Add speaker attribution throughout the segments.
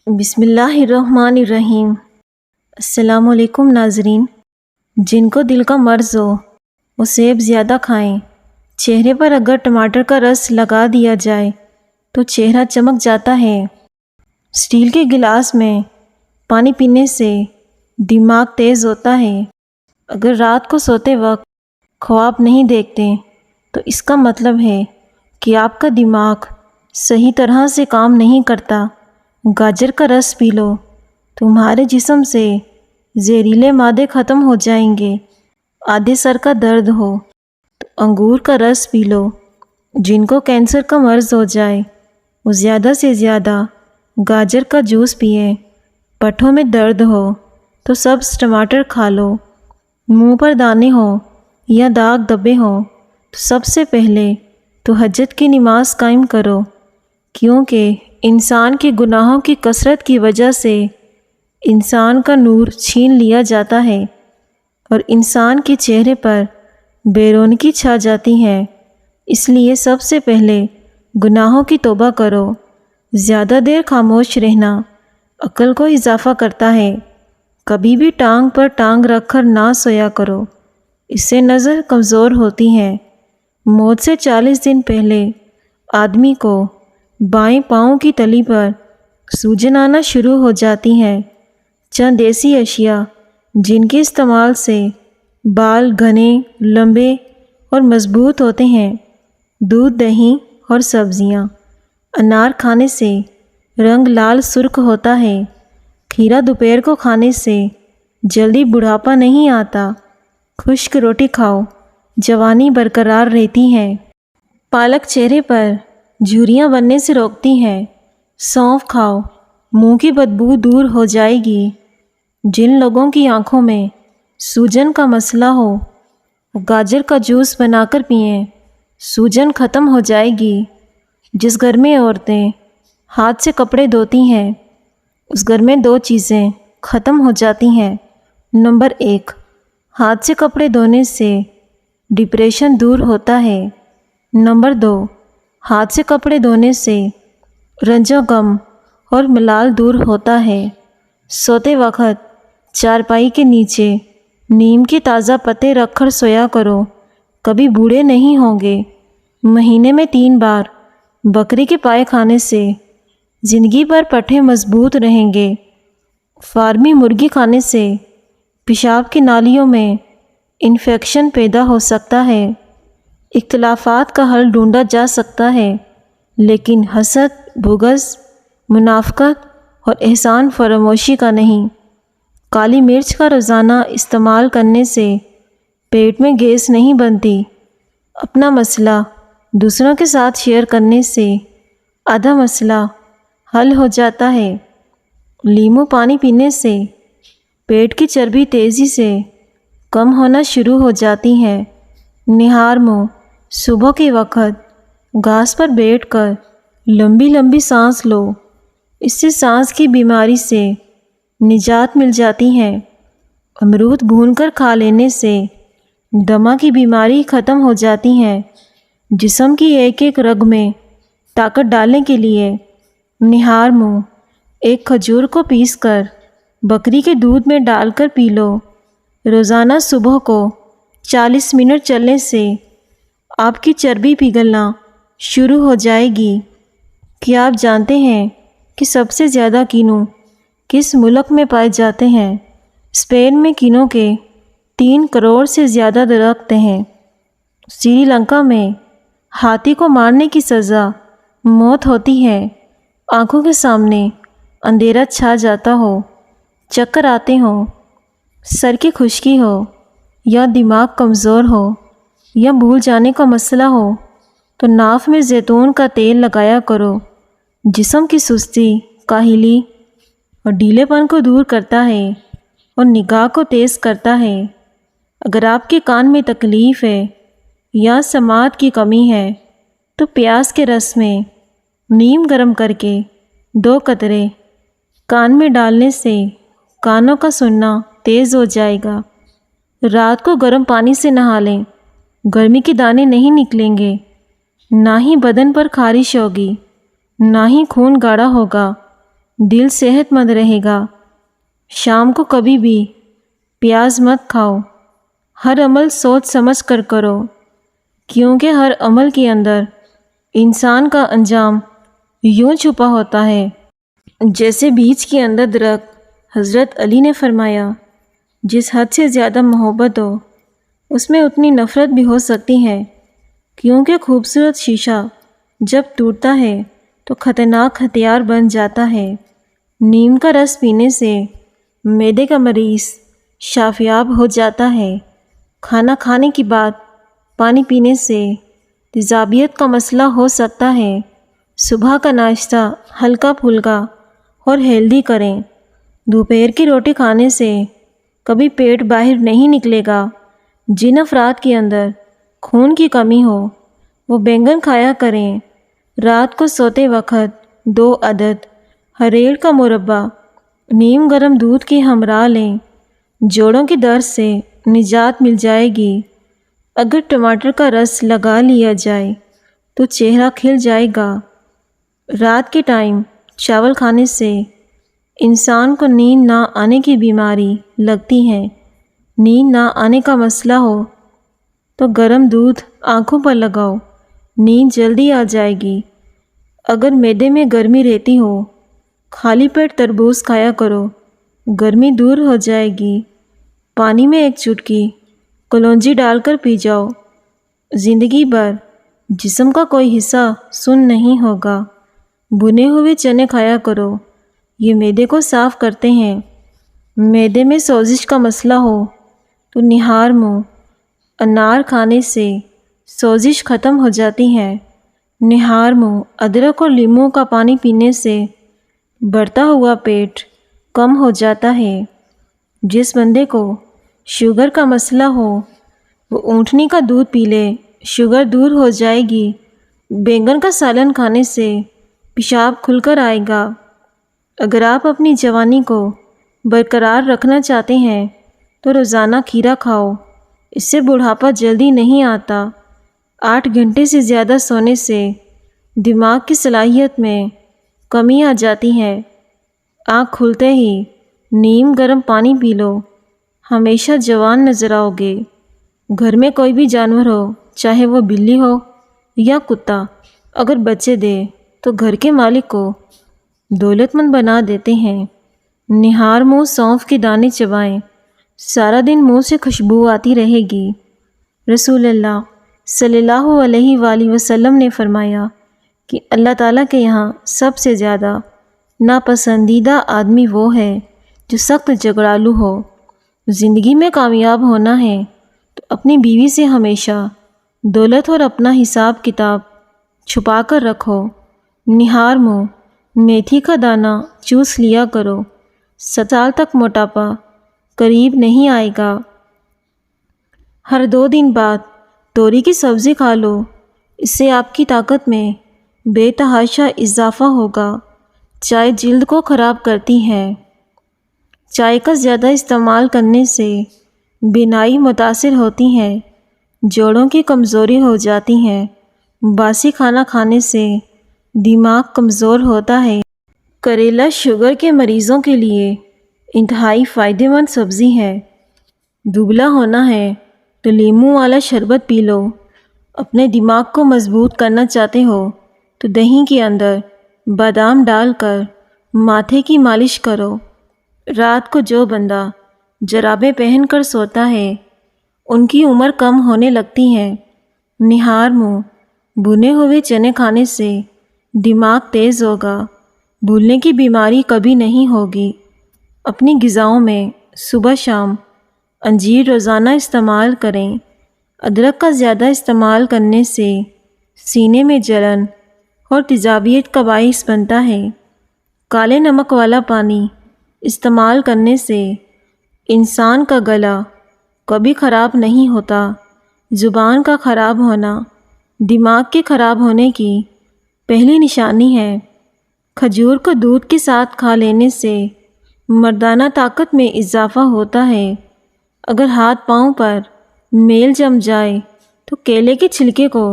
Speaker 1: بسم اللہ الرحمن الرحیم۔ السلام علیکم ناظرین۔ جن کو دل کا مرض ہو وہ سیب زیادہ کھائیں۔ چہرے پر اگر ٹماٹر کا رس لگا دیا جائے تو چہرہ چمک جاتا ہے۔ اسٹیل کے گلاس میں پانی پینے سے دماغ تیز ہوتا ہے۔ اگر رات کو سوتے وقت خواب نہیں دیکھتے تو اس کا مطلب ہے کہ آپ کا دماغ صحیح طرح سے کام نہیں کرتا۔ گاجر کا رس پی لو، تمہارے جسم سے زہریلے مادے ختم ہو جائیں گے۔ آدھے سر کا درد ہو تو انگور کا رس پی لو۔ جن کو کینسر کا مرض ہو جائے وہ زیادہ سے زیادہ گاجر کا جوس پئیں۔ پٹھوں میں درد ہو تو سبز ٹماٹر کھا لو۔ منہ پر دانے ہوں یا داغ دبے ہوں تو سب سے پہلے تہجد کی نماز قائم کرو، کیونکہ انسان کے گناہوں کی کثرت کی وجہ سے انسان کا نور چھین لیا جاتا ہے اور انسان کے چہرے پر بے رونقی چھا جاتی ہے۔ اس لیے سب سے پہلے گناہوں کی توبہ کرو۔ زیادہ دیر خاموش رہنا عقل کو اضافہ کرتا ہے۔ کبھی بھی ٹانگ پر ٹانگ رکھ کر نہ سویا کرو، اس سے نظر کمزور ہوتی ہے۔ موت سے 40 دن پہلے آدمی کو بائیں پاؤں کی تلی پر سوجن آنا شروع ہو جاتی ہے۔ چند ایسی اشیاء جن کے استعمال سے بال گھنے، لمبے اور مضبوط ہوتے ہیں: دودھ، دہی اور سبزیاں۔ انار کھانے سے رنگ لال سرخ ہوتا ہے۔ کھیرا دوپہر کو کھانے سے جلدی بڑھاپا نہیں آتا۔ خشک روٹی کھاؤ، جوانی برقرار رہتی ہے۔ پالک چہرے پر جھریاں بننے سے روکتی ہے۔ سونف کھاؤ، منہ کی بدبو دور ہو جائے گی۔ جن لوگوں کی آنکھوں میں سوجن کا مسئلہ ہو وہ گاجر کا جوس بنا کر پئیں، سوجن ختم ہو جائے گی۔ جس گھر میں عورتیں ہاتھ سے کپڑے دھوتی ہیں اس گھر میں 2 چیزیں ختم ہو جاتی ہیں۔ نمبر 1، ہاتھ سے کپڑے دھونے سے ڈپریشن دور ہوتا ہے۔ نمبر 2، ہاتھ سے کپڑے دھونے سے رنج و غم اور ملال دور ہوتا ہے۔ سوتے وقت چارپائی کے نیچے نیم کے تازہ پتے رکھ کر سویا کرو، کبھی بوڑھے نہیں ہوں گے۔ مہینے میں 3 بار بکری کے پائے کھانے سے زندگی بھر پٹھے مضبوط رہیں گے۔ فارمی مرغی کھانے سے پیشاب کی نالیوں میں انفیکشن پیدا ہو سکتا ہے۔ اختلافات کا حل ڈھونڈا جا سکتا ہے لیکن حسد، بغض، منافقت اور احسان فراموشی کا نہیں۔ کالی مرچ کا روزانہ استعمال کرنے سے پیٹ میں گیس نہیں بنتی۔ اپنا مسئلہ دوسروں کے ساتھ شیئر کرنے سے آدھا مسئلہ حل ہو جاتا ہے۔ لیموں پانی پینے سے پیٹ کی چربی تیزی سے کم ہونا شروع ہو جاتی ہے۔ نہار منہ صبح کے وقت گھاس پر بیٹھ کر لمبی لمبی سانس لو، اس سے سانس کی بیماری سے نجات مل جاتی ہے۔ امرود بھون کر کھا لینے سے دمہ کی بیماری ختم ہو جاتی ہے۔ جسم کی ایک ایک رگ میں طاقت ڈالنے کے لیے نہار منہ ایک کھجور کو پیس کر بکری کے دودھ میں ڈال کر پی لو۔ روزانہ صبح کو 40 منٹ چلنے سے آپ کی چربی پگھلنا شروع ہو جائے گی۔ کیا آپ جانتے ہیں کہ سب سے زیادہ کینو کس ملک میں پائے جاتے ہیں؟ اسپین میں کینو کے 3 کروڑ سے زیادہ درخت ہیں۔ سری لنکا میں ہاتھی کو مارنے کی سزا موت ہوتی ہے۔ آنکھوں کے سامنے اندھیرا چھا جاتا ہو، چکر آتے ہوں، سر کی خشکی ہو یا دماغ کمزور ہو یا بھول جانے کا مسئلہ ہو تو ناف میں زیتون کا تیل لگایا کرو۔ جسم کی سستی، کاہلی اور ڈھیلے پن کو دور کرتا ہے اور نگاہ کو تیز کرتا ہے۔ اگر آپ کے کان میں تکلیف ہے یا سماعت کی کمی ہے تو پیاز کے رس میں نیم گرم کر کے 2 قطرے کان میں ڈالنے سے کانوں کا سننا تیز ہو جائے گا۔ رات کو گرم پانی سے نہا لیں، گرمی کے دانے نہیں نکلیں گے، نہ ہی بدن پر خارش ہوگی، نہ ہی خون گاڑھا ہوگا۔ دل صحت مند رہے گا۔ شام کو کبھی بھی پیاز مت کھاؤ۔ ہر عمل سوچ سمجھ کر کرو، کیونکہ ہر عمل کے اندر انسان کا انجام یوں چھپا ہوتا ہے جیسے بیج کے اندر درخت۔ حضرت علی نے فرمایا، جس حد سے زیادہ محبت ہو اس میں اتنی نفرت بھی ہو سکتی ہے، کیونکہ خوبصورت شیشہ جب ٹوٹتا ہے تو خطرناک ہتھیار بن جاتا ہے۔ نیم کا رس پینے سے معدے کا مریض شافیاب ہو جاتا ہے۔ کھانا کھانے کے بعد پانی پینے سے تیزابیت کا مسئلہ ہو سکتا ہے۔ صبح کا ناشتہ ہلکا پھلکا اور ہیلدی کریں۔ دوپہر کی روٹی کھانے سے کبھی پیٹ باہر نہیں نکلے گا۔ جن افراد کے اندر خون کی کمی ہو وہ بینگن کھایا کریں۔ رات کو سوتے وقت 2 عدد ہریڑ کا مربع نیم گرم دودھ کے ہمراہ لیں۔ جوڑوں کے درد سے نجات مل جائے گی۔ اگر ٹماٹر کا رس لگا لیا جائے تو چہرہ کھل جائے گا۔ رات کے ٹائم چاول کھانے سے انسان کو نیند نہ آنے کی بیماری لگتی ہے۔ نیند نہ آنے کا مسئلہ ہو تو گرم دودھ آنکھوں پر لگاؤ، نیند جلدی آ جائے گی۔ اگر معدے میں گرمی رہتی ہو خالی پیٹ تربوز کھایا کرو، گرمی دور ہو جائے گی۔ پانی میں 1 چٹکی کلونجی ڈال کر پی جاؤ۔ زندگی بھر جسم کا کوئی حصہ سن نہیں ہوگا۔ بھنے ہوئے چنے کھایا کرو، یہ معدے کو صاف کرتے ہیں۔ معدے میں سوزش کا مسئلہ ہو تو نہار منہ انار کھانے سے سوزش ختم ہو جاتی ہے۔ نہار منہ ادرک اور لیموں کا پانی پینے سے بڑھتا ہوا پیٹ کم ہو جاتا ہے۔ جس بندے کو شوگر کا مسئلہ ہو وہ اونٹنی کا دودھ پی لے، شوگر دور ہو جائے گی۔ بینگن کا سالن کھانے سے پیشاب کھل کر آئے گا۔ اگر آپ اپنی جوانی کو برقرار رکھنا چاہتے ہیں تو روزانہ کھیرا کھاؤ، اس سے بڑھاپا جلدی نہیں آتا۔ 8 گھنٹے سے زیادہ سونے سے دماغ کی صلاحیت میں کمی آ جاتی ہے۔ آنکھ کھلتے ہی نیم گرم پانی پی لو، ہمیشہ جوان نظر آؤ گے۔ گھر میں کوئی بھی جانور ہو، چاہے وہ بلی ہو یا کتا، اگر بچے دے تو گھر کے مالک کو دولت مند بنا دیتے ہیں۔ نہار منہ سونف کے دانے چبائیں، سارا دن منہ سے خوشبو آتی رہے گی۔ رسول اللہ صلی اللہ علیہ وآلہ وسلم نے فرمایا کہ اللہ تعالیٰ کے یہاں سب سے زیادہ ناپسندیدہ آدمی وہ ہے جو سخت جھگڑالو ہو۔ زندگی میں کامیاب ہونا ہے تو اپنی بیوی سے ہمیشہ دولت اور اپنا حساب کتاب چھپا کر رکھو۔ نہار منہ میتھی کا دانہ چوس لیا کرو، 7 سال تک موٹاپا قریب نہیں آئے گا۔ ہر 2 دن بعد توری کی سبزی کھا لو، اس سے آپ کی طاقت میں بے تحاشا اضافہ ہوگا۔ چائے جلد کو خراب کرتی ہے۔ چائے کا زیادہ استعمال کرنے سے بینائی متاثر ہوتی ہے، جوڑوں کی کمزوری ہو جاتی ہے۔ باسی کھانا کھانے سے دماغ کمزور ہوتا ہے۔ کریلا شوگر کے مریضوں کے لیے انتہائی فائدہ مند سبزی ہے۔ دبلا ہونا ہے تو لیموں والا شربت پی لو۔ اپنے دماغ کو مضبوط کرنا چاہتے ہو تو دہی کے اندر بادام ڈال کر ماتھے کی مالش کرو۔ رات کو جو بندہ جرابیں پہن کر سوتا ہے ان کی عمر کم ہونے لگتی ہے۔ نہار منہ بھنے ہوئے چنے کھانے سے دماغ تیز ہوگا، بھولنے کی بیماری کبھی نہیں ہوگی۔ اپنی غذاؤں میں صبح شام انجیر روزانہ استعمال کریں۔ ادرک کا زیادہ استعمال کرنے سے سینے میں جلن اور تیزابیت کا باعث بنتا ہے۔ کالے نمک والا پانی استعمال کرنے سے انسان کا گلا کبھی خراب نہیں ہوتا۔ زبان کا خراب ہونا دماغ کے خراب ہونے کی پہلی نشانی ہے۔ کھجور کو دودھ کے ساتھ کھا لینے سے مردانہ طاقت میں اضافہ ہوتا ہے۔ اگر ہاتھ پاؤں پر میل جم جائے تو کیلے کے چھلکے کو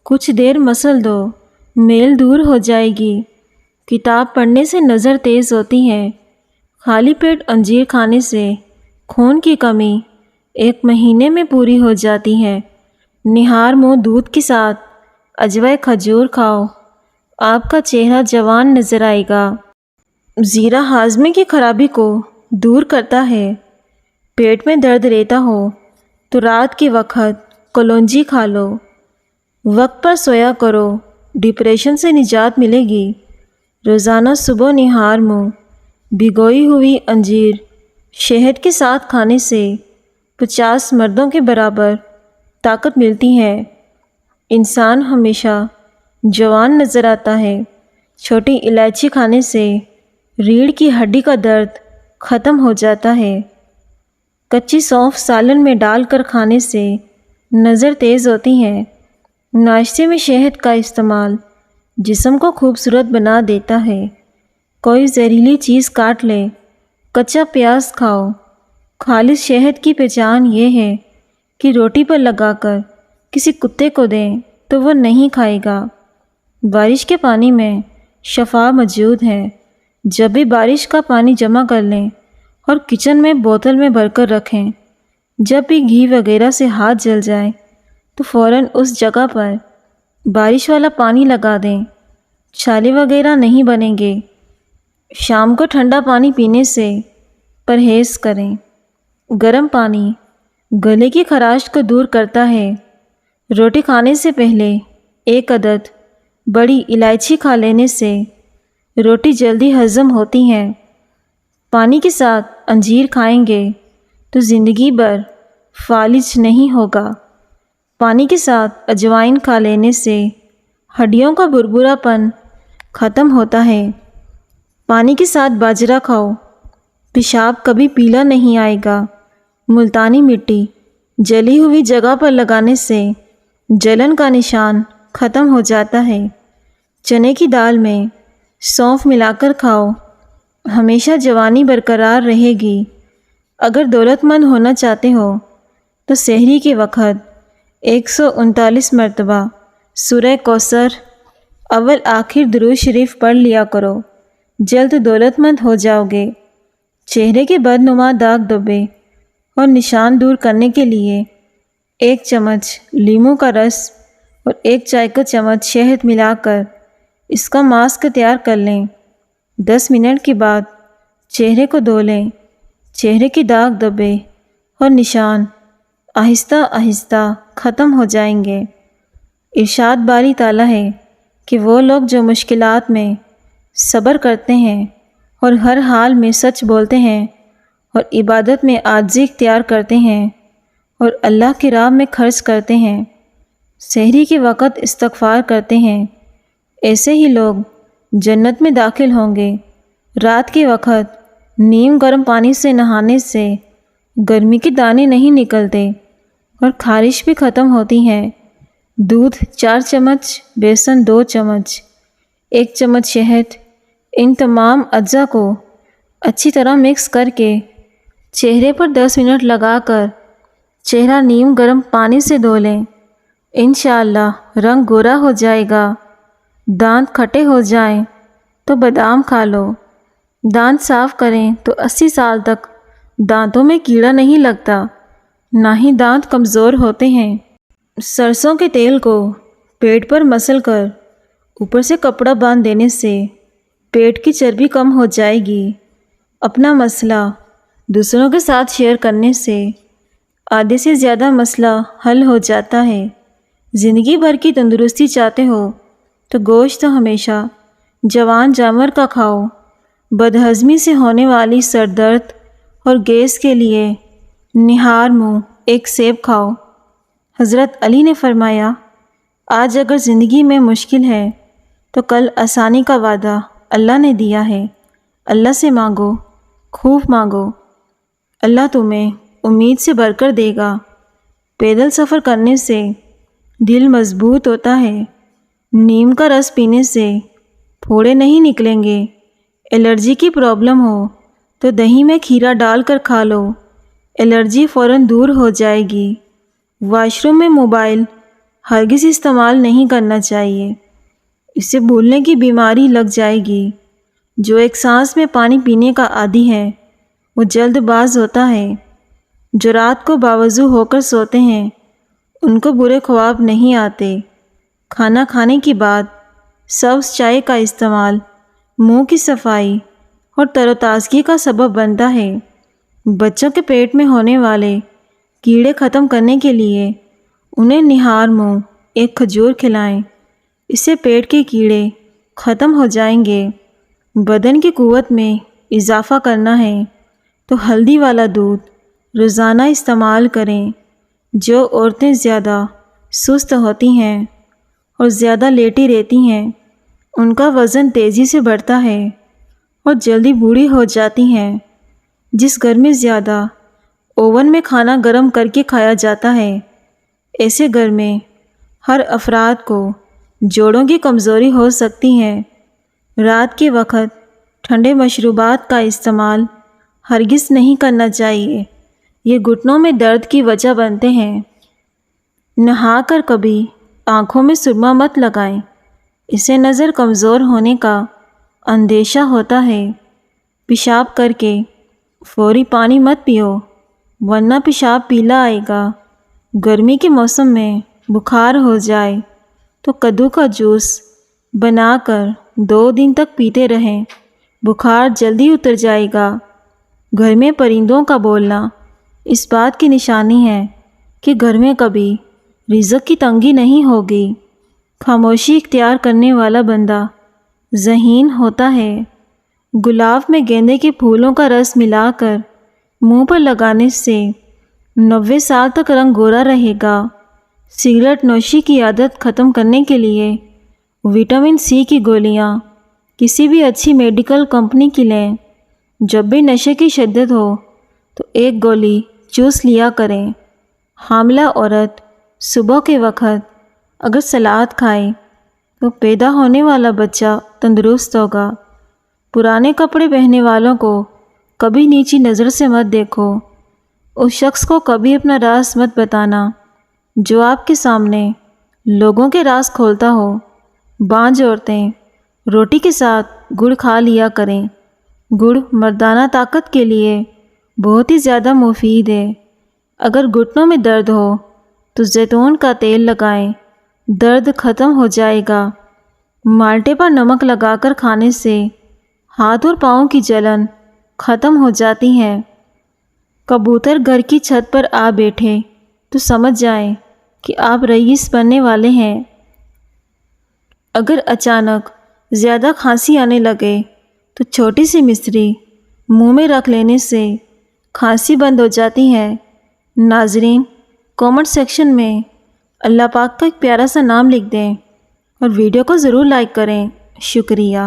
Speaker 1: کچھ دیر مسل دو، میل دور ہو جائے گی۔ کتاب پڑھنے سے نظر تیز ہوتی ہے۔ خالی پیٹ انجیر کھانے سے خون کی کمی 1 مہینے میں پوری ہو جاتی ہے۔ نہار منہ دودھ کے ساتھ اجوائے کھجور کھاؤ، آپ کا چہرہ جوان نظر آئے گا۔ زیرہ ہاضمے کی خرابی کو دور کرتا ہے۔ پیٹ میں درد رہتا ہو تو رات کے وقت کلونجی کھا لو۔ وقت پر سویا کرو، ڈپریشن سے نجات ملے گی۔ روزانہ صبح نہار منہ بھگوئی ہوئی انجیر شہد کے ساتھ کھانے سے 50 مردوں کے برابر طاقت ملتی ہے۔ انسان ہمیشہ جوان نظر آتا ہے۔ چھوٹی الائچی کھانے سے ریڑھ کی ہڈی کا درد ختم ہو جاتا ہے۔ کچی سونف سالن میں ڈال کر کھانے سے نظر تیز ہوتی ہے۔ ناشتے میں شہد کا استعمال جسم کو خوبصورت بنا دیتا ہے۔ کوئی زہریلی چیز کاٹ لے، کچا پیاز کھاؤ۔ خالص شہد کی پہچان یہ ہے کہ روٹی پر لگا کر کسی کتے کو دیں تو وہ نہیں کھائے گا۔ بارش کے پانی میں شفا موجود ہے۔ جب بھی بارش کا پانی جمع کر لیں اور کچن میں بوتل میں بھر کر رکھیں۔ جب بھی گھی وغیرہ سے ہاتھ جل جائے تو فوراً اس جگہ پر بارش والا پانی لگا دیں، چھالے وغیرہ نہیں بنیں گے۔ شام کو ٹھنڈا پانی پینے سے پرہیز کریں۔ گرم پانی گلے کی خراش کو دور کرتا ہے۔ روٹی کھانے سے پہلے 1 عدد بڑی الائچی کھا لینے سے روٹی جلدی ہضم ہوتی ہے۔ پانی کے ساتھ انجیر کھائیں گے تو زندگی بھر فالج نہیں ہوگا۔ پانی کے ساتھ اجوائن کھا لینے سے ہڈیوں کا بھربھرا پن ختم ہوتا ہے۔ پانی کے ساتھ باجرہ کھاؤ، پیشاب کبھی پیلا نہیں آئے گا۔ ملتانی مٹی جلی ہوئی جگہ پر لگانے سے جلن کا نشان ختم ہو جاتا ہے۔ چنے کی دال میں سونف ملا کر کھاؤ، ہمیشہ جوانی برقرار رہے گی۔ اگر دولت مند ہونا چاہتے ہو تو سحری کے وقت 139 مرتبہ سورہ کوثر اول آخر درود شریف پڑھ لیا کرو، جلد دولت مند ہو جاؤ گے۔ چہرے کے بدنما داغ دھبے اور نشان دور کرنے کے لیے 1 چمچ لیموں کا رس اور 1 چائے کا چمچ شہد ملا کر اس کا ماسک تیار کر لیں۔ 10 منٹ کے بعد چہرے کو دھو لیں۔ چہرے کے داغ دھبے اور نشان آہستہ آہستہ ختم ہو جائیں گے۔ ارشاد باری تعالیٰ ہے کہ وہ لوگ جو مشکلات میں صبر کرتے ہیں اور ہر حال میں سچ بولتے ہیں اور عبادت میں عاجزی اختیار کرتے ہیں اور اللہ کی راہ میں خرچ کرتے ہیں، سحری کے وقت استغفار کرتے ہیں، ایسے ہی لوگ جنت میں داخل ہوں گے۔ رات کے وقت نیم گرم پانی سے نہانے سے گرمی کے دانے نہیں نکلتے اور خارش بھی ختم ہوتی ہے۔ دودھ 4 چمچ، بیسن 2 چمچ، 1 چمچ شہد، ان تمام اجزاء کو اچھی طرح مکس کر کے چہرے پر 10 منٹ لگا کر چہرہ نیم گرم پانی سے دھو لیں۔ انشاءاللہ رنگ گورا ہو جائے گا۔ دانت کھٹے ہو جائیں تو بادام کھا لو۔ دانت صاف کریں تو 80 سال تک دانتوں میں کیڑا نہیں لگتا، نہ ہی دانت کمزور ہوتے ہیں۔ سرسوں کے تیل کو پیٹ پر مسل کر اوپر سے کپڑا باندھ دینے سے پیٹ کی چربی کم ہو جائے گی۔ اپنا مسئلہ دوسروں کے ساتھ شیئر کرنے سے آدھے سے زیادہ مسئلہ حل ہو جاتا ہے۔ زندگی بھر کی تندرستی چاہتے ہو تو گوشت ہمیشہ جوان جانور کا کھاؤ۔ بدہضمی سے ہونے والی سر درد اور گیس کے لیے نہار منہ 1 سیب کھاؤ۔ حضرت علی نے فرمایا، آج اگر زندگی میں مشکل ہے تو کل آسانی کا وعدہ اللہ نے دیا ہے۔ اللہ سے مانگو، خوب مانگو، اللہ تمہیں امید سے بھر کر دے گا۔ پیدل سفر کرنے سے دل مضبوط ہوتا ہے۔ نیم کا رس پینے سے پھوڑے نہیں نکلیں گے۔ الرجی کی پرابلم ہو تو دہی میں کھیرا ڈال کر کھا لو، الرجی فوراً دور ہو جائے گی۔ واش روم میں موبائل ہرگز استعمال نہیں کرنا چاہیے۔ اسے بھولنے کی بیماری لگ جائے گی۔ جو ایک سانس میں پانی پینے کا عادی ہے وہ جلد باز ہوتا ہے۔ جو رات کو باوضو ہو کر سوتے ہیں ان کو برے خواب نہیں آتے۔ کھانا کھانے کے بعد سبز چائے کا استعمال منہ کی صفائی اور تر و تازگی کا سبب بنتا ہے۔ بچوں کے پیٹ میں ہونے والے کیڑے ختم کرنے کے لیے انہیں نہار منہ ایک کھجور کھلائیں۔ اس سے پیٹ کے کیڑے ختم ہو جائیں گے۔ بدن کی قوت میں اضافہ کرنا ہے تو ہلدی والا دودھ روزانہ استعمال کریں۔ جو عورتیں زیادہ سست ہوتی ہیں اور زیادہ لیٹی رہتی ہیں ان کا وزن تیزی سے بڑھتا ہے اور جلدی بوڑھی ہو جاتی ہیں۔ جس گھر میں زیادہ اوون میں کھانا گرم کر کے کھایا جاتا ہے ایسے گھر میں ہر افراد کو جوڑوں کی کمزوری ہو سکتی ہے۔ رات کے وقت ٹھنڈے مشروبات کا استعمال ہرگز نہیں کرنا چاہیے، یہ گھٹنوں میں درد کی وجہ بنتے ہیں۔ نہا کر کبھی آنکھوں میں سرما مت لگائیں، اسے نظر کمزور ہونے کا اندیشہ ہوتا ہے۔ پیشاب کر کے فوری پانی مت پیو ورنہ پیشاب پیلا آئے گا۔ گرمی کے موسم میں بخار ہو جائے تو کدو کا جوس بنا کر 2 دن تک پیتے رہیں، بخار جلدی اتر جائے گا۔ گھر میں پرندوں کا بولنا اس بات کی نشانی ہے کہ گھر میں کبھی رزق کی تنگی نہیں ہوگی۔ خاموشی اختیار کرنے والا بندہ ذہین ہوتا ہے۔ گلاب میں گیندے کے پھولوں کا رس ملا کر منہ پر لگانے سے 90 سال تک رنگ گورا رہے گا۔ سگریٹ نوشی کی عادت ختم کرنے کے لیے وٹامن سی کی گولیاں کسی بھی اچھی میڈیکل کمپنی کی لیں۔ جب بھی نشے کی شدت ہو تو 1 گولی چوس لیا کریں۔ حاملہ عورت صبح کے وقت اگر سلاد کھائے تو پیدا ہونے والا بچہ تندرست ہوگا۔ پرانے کپڑے پہننے والوں کو کبھی نیچی نظر سے مت دیکھو۔ اس شخص کو کبھی اپنا راز مت بتانا جو آپ کے سامنے لوگوں کے راز کھولتا ہو۔ بانجھ عورتیں روٹی کے ساتھ گڑ کھا لیا کریں۔ گڑ مردانہ طاقت کے لیے بہت ہی زیادہ مفید ہے۔ اگر گھٹنوں میں درد ہو تو زیتون کا تیل لگائیں، درد ختم ہو جائے گا۔ مالٹے پر نمک لگا کر کھانے سے ہاتھ اور پاؤں کی جلن ختم ہو جاتی ہے۔ کبوتر گھر کی چھت پر آ بیٹھے تو سمجھ جائیں کہ آپ رئیس بننے والے ہیں۔ اگر اچانک زیادہ کھانسی آنے لگے تو چھوٹی سی مصری منہ میں رکھ لینے سے کھانسی بند ہو جاتی ہے۔ ناظرین، کامنٹ سیکشن میں اللہ پاک کا ایک پیارا سا نام لکھ دیں اور ویڈیو کو ضرور لائک کریں۔ شکریہ۔